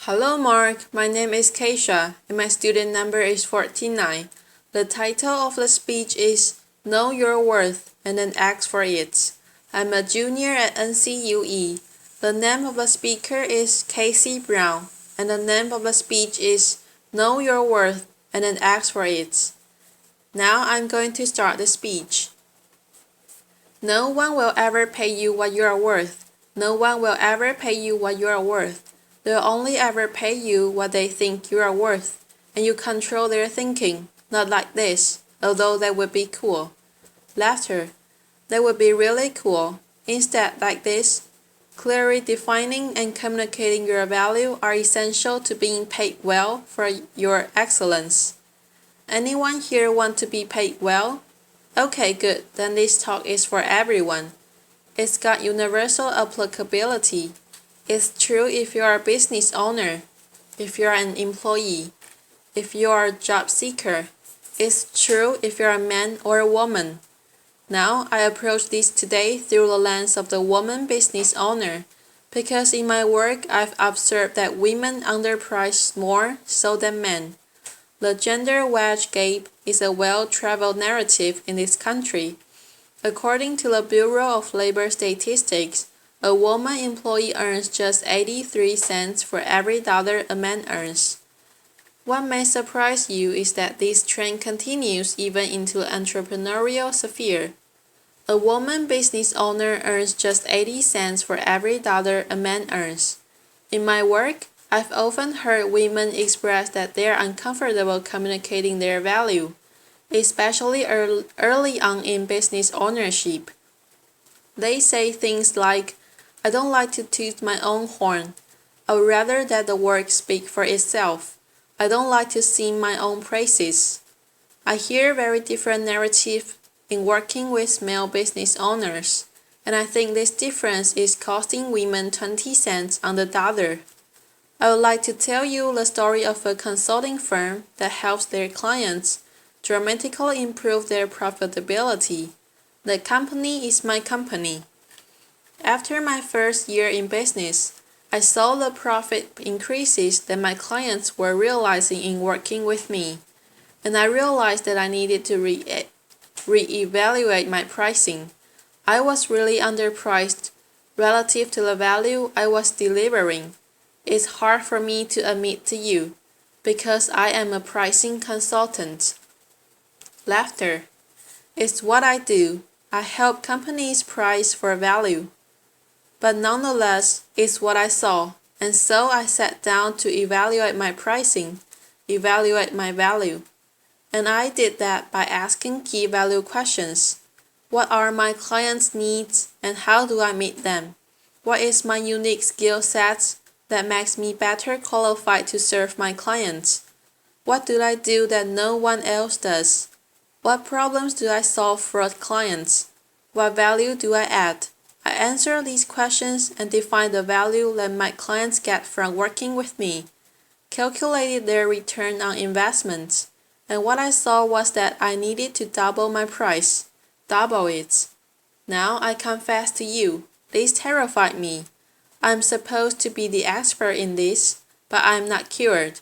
Hello Mark, my name is Keisha and my student number is 49. The title of the speech is Know Your Worth and then Ask for It. I'm a junior at NCUE. The name of the speaker is Casey Brown and the name of the speech is Know Your Worth and then Ask for It. Now I'm going to start the speech. No one will ever pay you what you are worth. No one will ever pay you what you are worth. They'll only ever pay you what they think you are worth, and you control their thinking, not like this, although that would be cool. Laughter. That would be really cool. Instead, like this, clearly defining and communicating your value are essential to being paid well for your excellence. Anyone here want to be paid well? Okay, good, then this talk is for everyone. It's got universal applicability. It's true if you are a business owner, if you are an employee, if you are a job seeker. It's true if you are a man or a woman. Now, I approach this today through the lens of the woman business owner, because in my work I've observed that women underprice more so than men. The gender wage gap is a well-traveled narrative in this country. According to the Bureau of Labor Statistics, a woman employee earns just 83 cents for every dollar a man earns. What may surprise you is that this trend continues even into the entrepreneurial sphere. A woman business owner earns just 80 cents for every dollar a man earns. In my work, I've often heard women express that they are uncomfortable communicating their value, especially early on in business ownership. They say things like, I don't like to toot my own horn. I would rather that the work speak for itself. I don't like to sing my own praises. I hear very different narrative in working with male business owners, and I think this difference is costing women 20 cents on the dollar. I would like to tell you the story of a consulting firm that helps their clients dramatically improve their profitability. The company is my company. After my first year in business, I saw the profit increases that my clients were realizing in working with me, and I realized that I needed to reevaluate my pricing. I was really underpriced relative to the value I was delivering. It's hard for me to admit to you, because I am a pricing consultant. Laughter. It's what I do. I help companies price for value. But nonetheless, it's what I saw, and so I sat down to evaluate my pricing, evaluate my value. And I did that by asking key value questions. What are my clients' needs and how do I meet them? What is my unique skill set that makes me better qualified to serve my clients? What do I do that no one else does? What problems do I solve for clients? What value do I add? I answer these questions and define the value that my clients get from working with me, calculated their return on investment, and what I saw was that I needed to double my price, double it. Now I confess to you, this terrified me. I'm supposed to be the expert in this, but I'm not cured.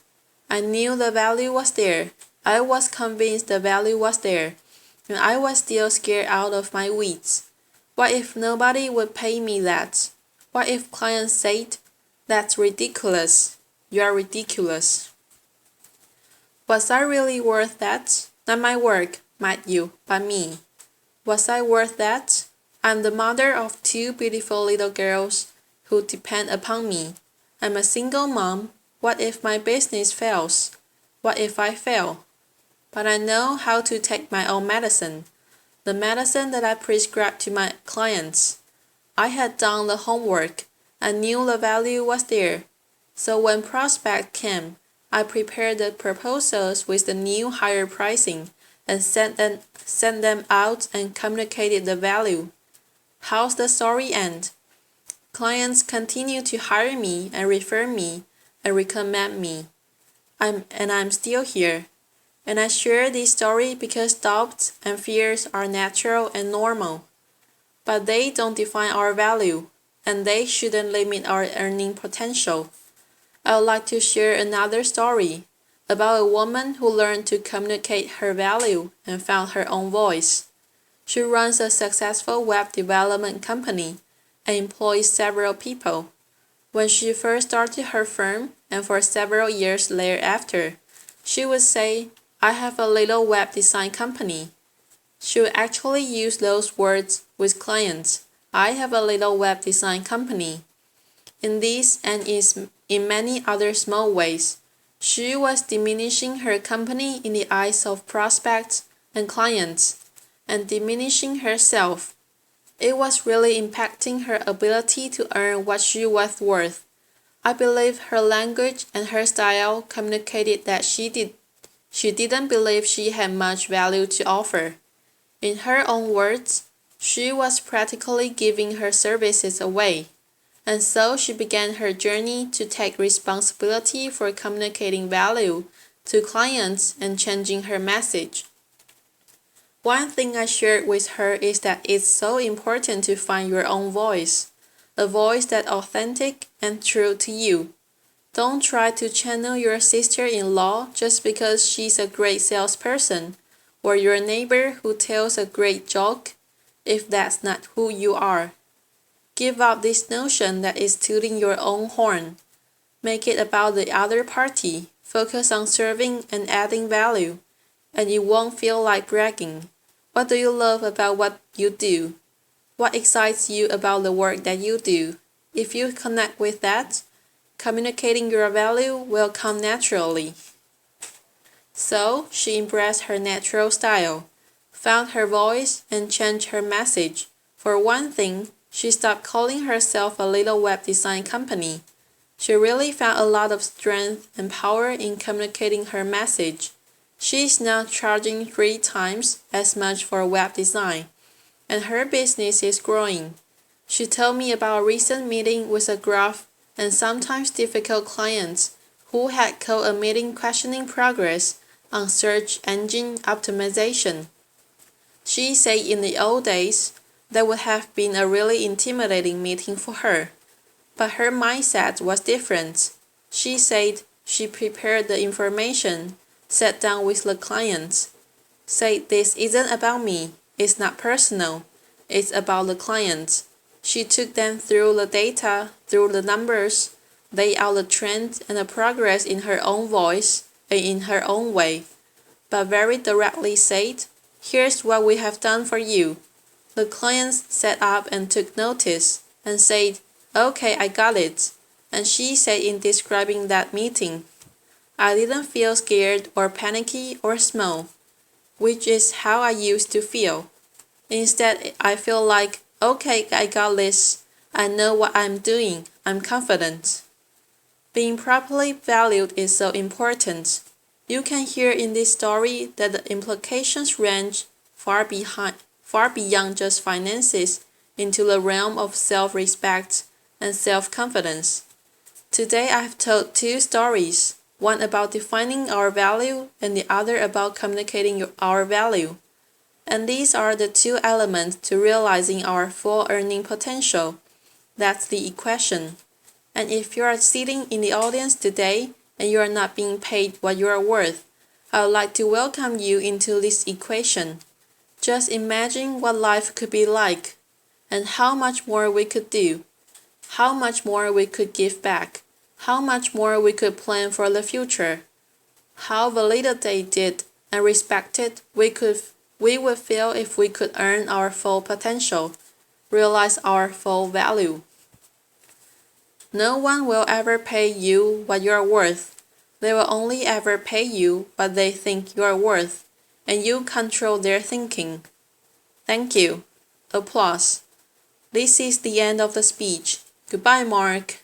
I knew the value was there. I was convinced the value was there, and I was still scared out of my wits. What if nobody would pay me that? What if clients said, that's ridiculous. You are ridiculous. Was I really worth that? Not my work, mind you, but me. Was I worth that? I'm the mother of 2 beautiful little girls who depend upon me. I'm a single mom. What if my business fails? What if I fail? But I know how to take my own medicine. The medicine that I prescribed to my clients. I had done the homework. I knew the value was there. So when prospect came, I prepared the proposals with the new higher pricing and sent them out and communicated the value. How's the story end? Clients continue to hire me and refer me and recommend me. I'm still here. And I share this story because doubts and fears are natural and normal. But they don't define our value, and they shouldn't limit our earning potential. I would like to share another story about a woman who learned to communicate her value and found her own voice. She runs a successful web development company and employs several people. When she first started her firm and for several years thereafter, she would say, "I have a little web design company." She would actually use those words with clients. "I have a little web design company." In these and in many other small ways, she was diminishing her company in the eyes of prospects and clients, and diminishing herself. It was really impacting her ability to earn what she was worth. I believe her language and her style communicated that she didn't believe she had much value to offer. In her own words, she was practically giving her services away. And so she began her journey to take responsibility for communicating value to clients and changing her message. One thing I shared with her is that it's so important to find your own voice, a voice that's authentic and true to you. Don't try to channel your sister-in-law just because she's a great salesperson, or your neighbor who tells a great joke, if that's not who you are. Give up this notion that is tooting your own horn. Make it about the other party. Focus on serving and adding value, and you won't feel like bragging. What do you love about what you do? What excites you about the work that you do? If you connect with that, communicating your value will come naturally. So, she embraced her natural style, found her voice, and changed her message. For one thing, she stopped calling herself a little web design company. She really found a lot of strength and power in communicating her message. She is now charging 3 times as much for web design, and her business is growing. She told me about a recent meeting with a gruff and sometimes difficult client who had called a meeting questioning progress on search engine optimization. She said in the old days, that would have been a really intimidating meeting for her. But her mindset was different. She said she prepared the information, sat down with the client, said this isn't about me, it's not personal, it's about the client. She took them through the data, through the numbers, laid out the trend and the progress in her own voice and in her own way, but very directly said, "Here's what we have done for you." The clients sat up and took notice and said, "Okay, I got it." And she said in describing that meeting, "I didn't feel scared or panicky or small, which is how I used to feel. Instead, I feel like, okay, I got this. I know what I'm doing. I'm confident." Being properly valued is so important. You can hear in this story that the implications range far beyond just finances into the realm of self-respect and self-confidence. Today I have told 2 stories, one about defining our value and the other about communicating our value. And these are the 2 elements to realizing our full earning potential. That's the equation. And if you are sitting in the audience today and you are not being paid what you are worth, I would like to welcome you into this equation. Just imagine what life could be like, and how much more we could do, how much more we could give back, how much more we could plan for the future, how validated and respected we would feel if we could earn our full potential, realize our full value. No one will ever pay you what you are worth. They will only ever pay you what they think you are worth, and you control their thinking. Thank you. Applause. This is the end of the speech. Goodbye, Mark.